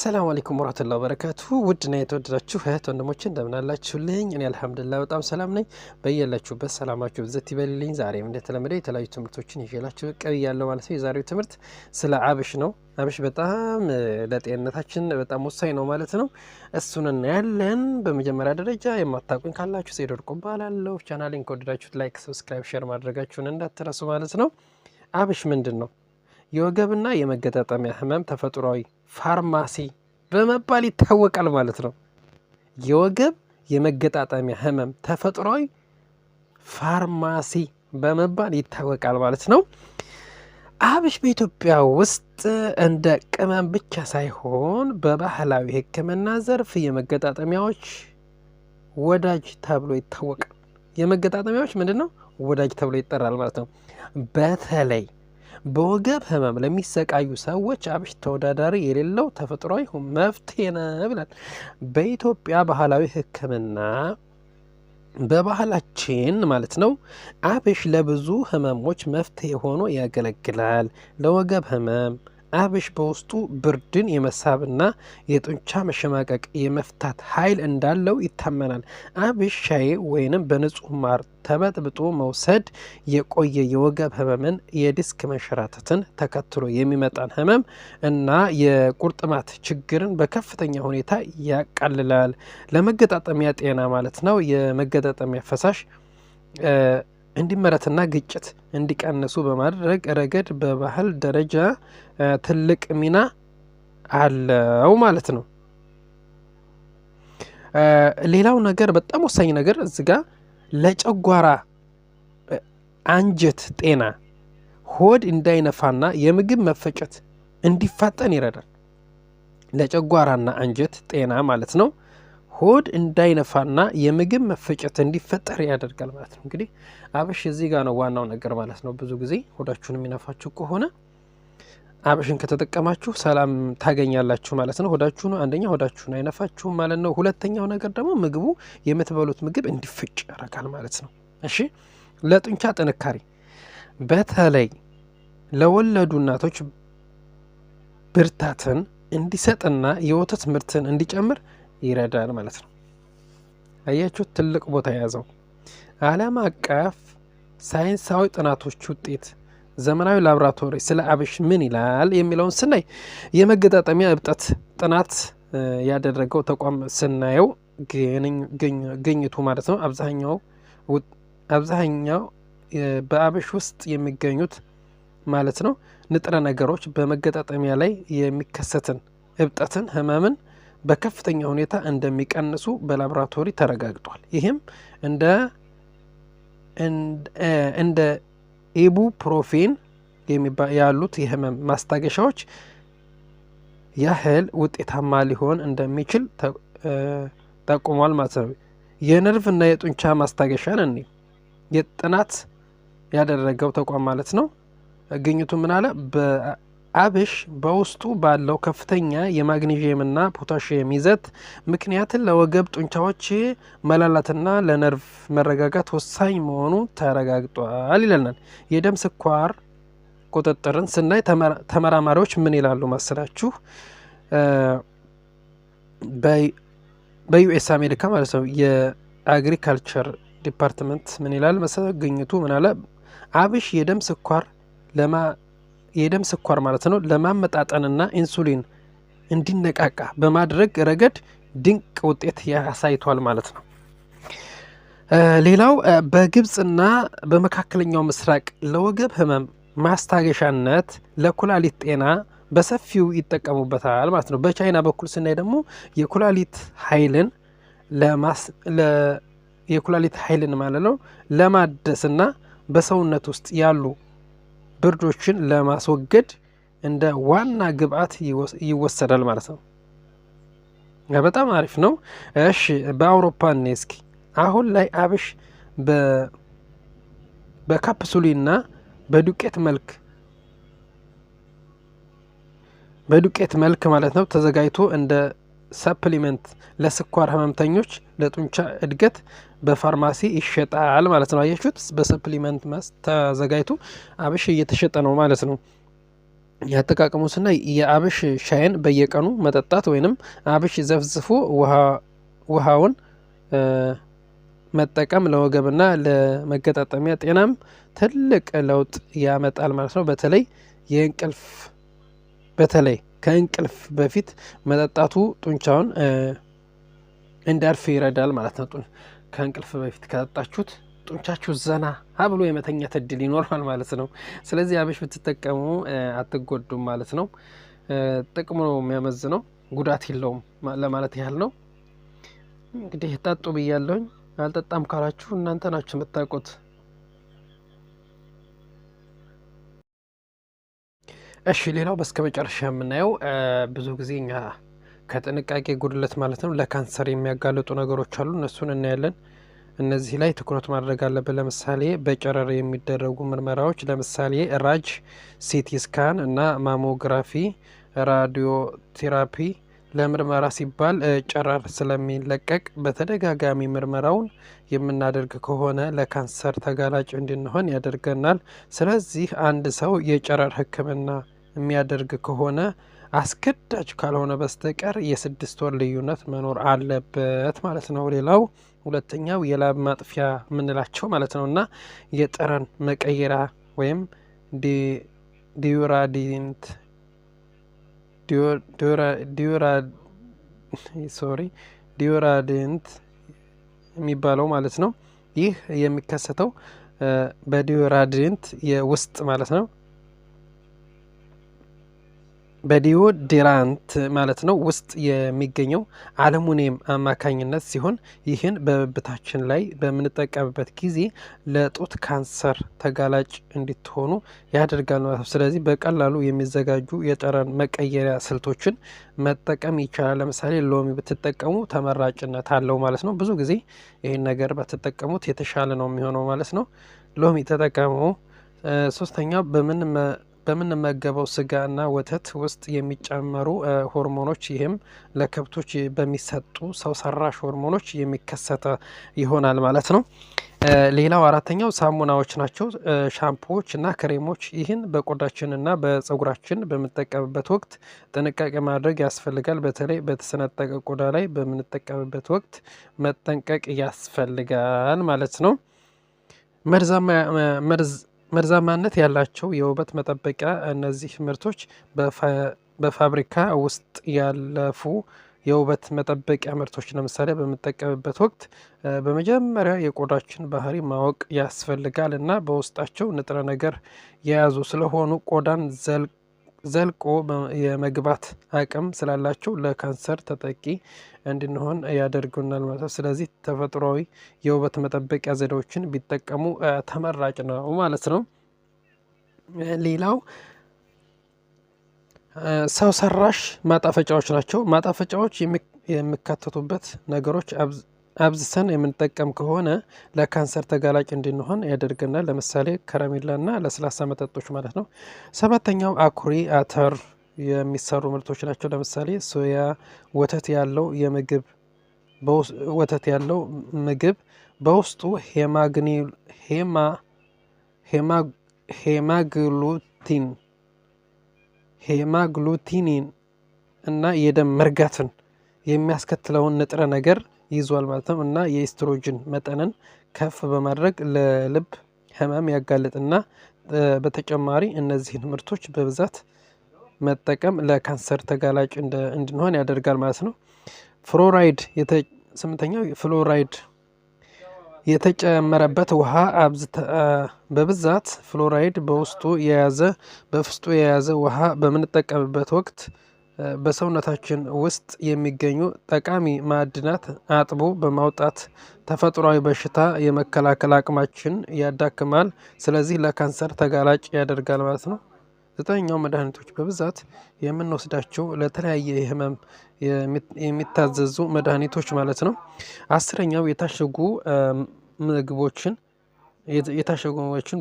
አሰላሙ አለይኩም ወራህመቱላሂ ወበረካቱ ውድና የተወደዳችሁ እህት ወንድሞቼ እንደምን አላችሁልኝ? እኔ አልሐምዱሊላህ በጣም ሰላም ነኝ። በየላችሁበት ሰላማችሁ ብዘት ይበልልኝ። ዛሬም እንደተለመደው የተለያዩ ትምህርቶችን ይዤላችሁ ብቅ ብያለሁ ማለት ነው። የዛሬው ትምህርት ስለ አብሽ ነው። አብሽ በጣም ለጤንነታችን በጣም ወሳኝ ነው ማለት ነው። እሱን እናያለን። በመጀመሪያ ደረጃ የማታውቁኝ ካላችሁ ሰይድ ወርቁ እባላለሁ። ቻናሌን ከወደዳችሁት ላይክ፣ ሰብስክራይብ፣ ሼር ማድረጋችሁን እንዳትረሱ ማለት ነው። አብሽ ምንድን ነው? የወገብና የመገጣጠሚያ ህመም ተፈጥሯዊ ፋርማሲ በመባል ይታወቃል ማለት ነው። የወገብ የመገጣጠሚያ ህመም ተፈጥሯዊ ፋርማሲ በመባል ይታወቃል ማለት ነው። አብሽ በኢትዮጵያ ውስጥ እንደ ቅመም ብቻ ሳይሆን በባህላዊ ሕክምና ዘርፍ የመገጣጠሚያዎች ወዳጅ ተብሎ ይታወቃል። የመገጣጠሚያዎች ምንድን ነው? ወዳጅ ተብሎ ይጠራል ማለት ነው። በተለይ በወገብ ህመም ለሚሰቃዩ ሰዎች አብሽ ተወዳዳሪ የሌለው ተፈጥሯዊ መፍትሄ ነው ብላል። በኢትዮጵያ ባህላዊ ህክምና በባህላችን ማለት ነው አብሽ ለብዙ ህመሞች መፍትሄ ሆኖ ያገለግላል። ለወገብ ህመም አብሽ በውስጡ ብርድን የመሳብና የጡንቻ መሸማቀቅ የመፍታት ኃይል እንዳለው ይታመናል። አብሽ ሻይ ወይንም በንጹህ ማር ተበጥብጦ መውሰድ የቆየ የወገብ ህመምን፣ የዲስክ መንሸራተትን ተከትሎ የሚመጣን ህመም እና የቁርጥማት ችግርን በከፍተኛ ሁኔታ ያቃልላል። ለመገጣጠሚያ ጤና ማለት ነው የመገጣጠሚያ ፈሳሽ እንዲመረትና ግጭት እንዲቀንሱ በማድረግ ረገድ በባህል ደረጃ ትልቅ ሚና አለው ማለት ነው። ሌላው ነገር በጣም ወሳኝ ነገር እዚህ ጋር ለጨጓራ አንጀት ጤና ሆድ እንዳይነፋና የምግብ መፈጨት እንዲፋጠን ይረዳል። ለጨጓራና አንጀት ጤና ማለት ነው ሆድ እንዳይነፋና የምግብ መፈጨት እንዲፈጠር ያደርጋል ማለት ነው። እንግዲህ አብሽ እዚህ ጋር ነው ዋናው ነገር ማለት ነው። ብዙ ጊዜ ሆዳችሁን የሚነፋችሁ ከሆነ አብሽን ከተጠቀማችሁ ሰላም ታገኛላችሁ ማለት ነው። አንደኛ ሆዳችሁን አይነፋችሁም ማለት ነው። ሁለተኛው ነገር ደግሞ ምግቡ የምትበሉት ምግብ እንዲፈጭ ያደርጋል ማለት ነው። እሺ፣ ለጡንቻ ጥንካሬ በተለይ ለወለዱ እናቶች ብርታትን እንዲሰጥና የወተት ምርትን እንዲጨምር ይረዳል ማለት ነው። አያችሁ፣ ትልቅ ቦታ የያዘው ዓለም አቀፍ ሳይንሳዊ ጥናቶች ውጤት ዘመናዊ ላቦራቶሪ ስለ አብሽ ምን ይላል የሚለውን ስናይ የመገጣጠሚያ እብጠት ጥናት ያደረገው ተቋም ስናየው ግኝቱ ማለት ነው አብዛኛው በአብሽ ውስጥ የሚገኙት ማለት ነው ንጥረ ነገሮች በመገጣጠሚያ ላይ የሚከሰትን እብጠትን፣ ህመምን በከፍተኛ ሁኔታ እንደሚቀንሱ በላቦራቶሪ ተረጋግጧል። ይህም እንደ ኢቡፕሮፌን ያሉት የህመም ማስታገሻዎች ያህል ውጤታማ ሊሆን እንደሚችል ጠቁሟል ማለት ነው። የነርቭ እና የጡንቻ ማስታገሻን የጥናት ያደረገው ተቋም ማለት ነው ግኝቱ ምን አለ? አብሽ በውስጡ ባለው ከፍተኛ የማግኔዥየምና ፖታሽየም ይዘት ምክንያትን ለወገብ ጡንቻዎች መላላትና ለነርቭ መረጋጋት ወሳኝ መሆኑ ተረጋግጧል ይለናል። የደም ስኳር ቁጥጥርን ስናይ ተመራማሪዎች ምን ይላሉ መሰላችሁ? በዩኤስ አሜሪካ ማለት ነው የአግሪካልቸር ዲፓርትመንት ምን ይላል መሰላችሁ? ግኝቱ ምን አለ? አብሽ የደም ስኳር ማለት ነው ለማመጣጠንና ኢንሱሊን እንዲነቃቃ በማድረግ ረገድ ድንቅ ውጤት ያሳይቷል ማለት ነው። ሌላው በግብፅና በመካከለኛው ምስራቅ ለወገብ ህመም ማስታገሻነት፣ ለኩላሊት ጤና በሰፊው ይጠቀሙበታል ማለት ነው። በቻይና በኩል ስናይ ደግሞ የኩላሊት ኃይልን ማለት ነው ለማደስና በሰውነት ውስጥ ያሉ ብርዶችን ለማስወገድ እንደ ዋና ግብአት ይወሰዳል ማለት ነው። በጣም አሪፍ ነው። እሺ፣ በአውሮፓ እስኪ አሁን ላይ አብሽ በካፕሱሊና በዱቄት መልክ ማለት ነው ተዘጋጅቶ እንደ ሰፕሊመንት ለስኳር ህመምተኞች ለጡንቻ እድገት በፋርማሲ ይሸጣል ማለት ነው። አያችሁት? በሰፕሊመንት ተዘጋጅቶ አብሽ እየተሸጠ ነው ማለት ነው። ያጠቃቀሙ ስናይ የአብሽ ሻይን በየቀኑ መጠጣት ወይንም አብሽ ዘፍዝፎ ውሃውን መጠቀም ለወገብና ለመገጣጠሚያ ጤናም ትልቅ ለውጥ ያመጣል ማለት ነው። በተለይ ከእንቅልፍ በፊት መጠጣቱ ጡንቻውን እንዲያርፍ ይረዳል ማለት ነው። ከእንቅልፍ በፊት ከጠጣችሁት ጡንቻችሁ ዘና ብሎ የመተኛት እድል ይኖራል ማለት ነው። ስለዚህ አብሽ ብትጠቀሙ አትጎዱም ማለት ነው። ጥቅሙ ነው የሚያመዝነው፣ ጉዳት የለውም ለማለት ያህል ነው። እንግዲህ ጠጡ ብያለሁኝ። አልጠጣም ካላችሁ እናንተ ናችሁ የምታውቁት። እሺ ሌላው በስተመጨረሻ የምናየው ብዙ ጊዜ እኛ ከጥንቃቄ ጉድለት ማለት ነው ለካንሰር የሚያጋልጡ ነገሮች አሉ። እነሱን እናያለን። እነዚህ ላይ ትኩረት ማድረግ አለብን። ለምሳሌ በጨረር የሚደረጉ ምርመራዎች፣ ለምሳሌ ራጅ፣ ሲቲ ስካን እና ማሞግራፊ፣ ራዲዮ ቴራፒ ለምርመራ ሲባል ጨረር ስለሚለቀቅ በተደጋጋሚ ምርመራውን የምናደርግ ከሆነ ለካንሰር ተጋላጭ እንድንሆን ያደርገናል። ስለዚህ አንድ ሰው የጨረር ሕክምና የሚያደርግ ከሆነ አስገዳጅ ካልሆነ በስተቀር የ6 ወር ልዩነት መኖር አለበት ማለት ነው። ሌላው ሁለተኛው የላብ ማጥፊያ የምንላቸው ማለት ነው እና የጠረን መቀየሪያ ወይም ዲዩራዲንት የሚባለው ማለት ነው። ይህ የሚከሰተው በዲዮራድንት የውስጥ ማለት ነው በዲዮድራንት ማለት ነው ውስጥ የሚገኘው አልሙኒየም አማካኝነት ሲሆን ይህን በብብታችን ላይ በምንጠቀምበት ጊዜ ለጡት ካንሰር ተጋላጭ እንድትሆኑ ያደርጋል ማለት ነው። ስለዚህ በቀላሉ የሚዘጋጁ የጠረን መቀየሪያ ስልቶችን መጠቀም ይቻላል። ለምሳሌ ሎሚ ብትጠቀሙ ተመራጭነት አለው ማለት ነው። ብዙ ጊዜ ይህን ነገር በተጠቀሙት የተሻለ ነው የሚሆነው ማለት ነው። ሎሚ ተጠቀሙ። ሶስተኛው በምንመገበው ስጋና ወተት ውስጥ የሚጨመሩ ሆርሞኖች፣ ይህም ለከብቶች በሚሰጡ ሰው ሰራሽ ሆርሞኖች የሚከሰተ ይሆናል ማለት ነው። ሌላው አራተኛው ሳሙናዎች ናቸው። ሻምፖዎች እና ክሬሞች ይህን በቆዳችንና በጸጉራችን በምንጠቀምበት ወቅት ጥንቃቄ ማድረግ ያስፈልጋል። በተለይ በተሰነጠቀ ቆዳ ላይ በምንጠቀምበት ወቅት መጠንቀቅ ያስፈልጋል ማለት ነው። መርዛማነት ያላቸው የውበት መጠበቂያ እነዚህ ምርቶች በፋብሪካ ውስጥ ያለፉ የውበት መጠበቂያ ምርቶች ለምሳሌ በምንጠቀምበት ወቅት በመጀመሪያ የቆዳችን ባህሪ ማወቅ ያስፈልጋል እና በውስጣቸው ንጥረ ነገር የያዙ ስለሆኑ ቆዳን ዘልቆ የመግባት አቅም ስላላቸው ለካንሰር ተጠቂ እንድንሆን ያደርጉናል ማለት ነው። ስለዚህ ተፈጥሯዊ የውበት መጠበቂያ ዘዴዎችን ቢጠቀሙ ተመራጭ ነው ማለት ነው። ሌላው ሰው ሰራሽ ማጣፈጫዎች ናቸው። ማጣፈጫዎች የሚካተቱበት ነገሮች አብዝተን የምንጠቀም ከሆነ ለካንሰር ተጋላጭ እንድንሆን ያደርገናል። ለምሳሌ ከረሜላና ለስላሳ መጠጦች ማለት ነው። ሰባተኛው አኩሪ አተር የሚሰሩ ምርቶች ናቸው። ለምሳሌ ሶያ ወተት ያለው ምግብ በውስጡ ሄማግሉቲኒን እና የደም መርጋትን የሚያስከትለውን ንጥረ ነገር ይዟል ማለት ነው እና የኤስትሮጅን መጠንን ከፍ በማድረግ ለልብ ህመም ያጋልጥና በተጨማሪ እነዚህን ምርቶች በብዛት መጠቀም ለካንሰር ተጋላጭ እንድንሆን ያደርጋል ማለት ነው። ስምንተኛው ፍሎራይድ የተጨመረበት ውሃ በብዛት ፍሎራይድ በውስጡ የያዘ ውሃ በምንጠቀምበት ወቅት በሰውነታችን ውስጥ የሚገኙ ጠቃሚ ማዕድናት አጥቦ በማውጣት ተፈጥሯዊ በሽታ የመከላከል አቅማችን ያዳክማል። ስለዚህ ለካንሰር ተጋላጭ ያደርጋል ማለት ነው። 9ኛው መድኃኒቶች በብዛት የምንወስዳቸው ለተለያየ ህመም የሚታዘዙ መድኃኒቶች ማለት ነው። 10ኛው የታሸጉ ምግቦችን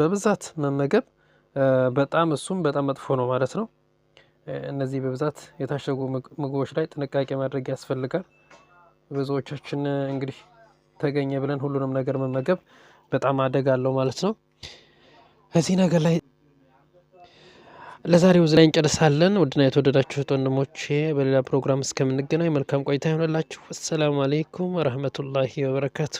በብዛት መመገብ በጣም መጥፎ ነው ማለት ነው። እነዚህ በብዛት የታሸጉ ምግቦች ላይ ጥንቃቄ ማድረግ ያስፈልጋል። ብዙዎቻችን እንግዲህ ተገኘ ብለን ሁሉንም ነገር መመገብ በጣም አደጋ አለው ማለት ነው። እዚህ ነገር ላይ ለዛሬው እዚህ ላይ እንጨርሳለን። ውድና የተወደዳችሁት ወንድሞቼ በሌላ ፕሮግራም እስከምንገናኝ መልካም ቆይታ ይሆንላችሁ። አሰላሙ አለይኩም ወረህመቱላሂ ወበረካቱ።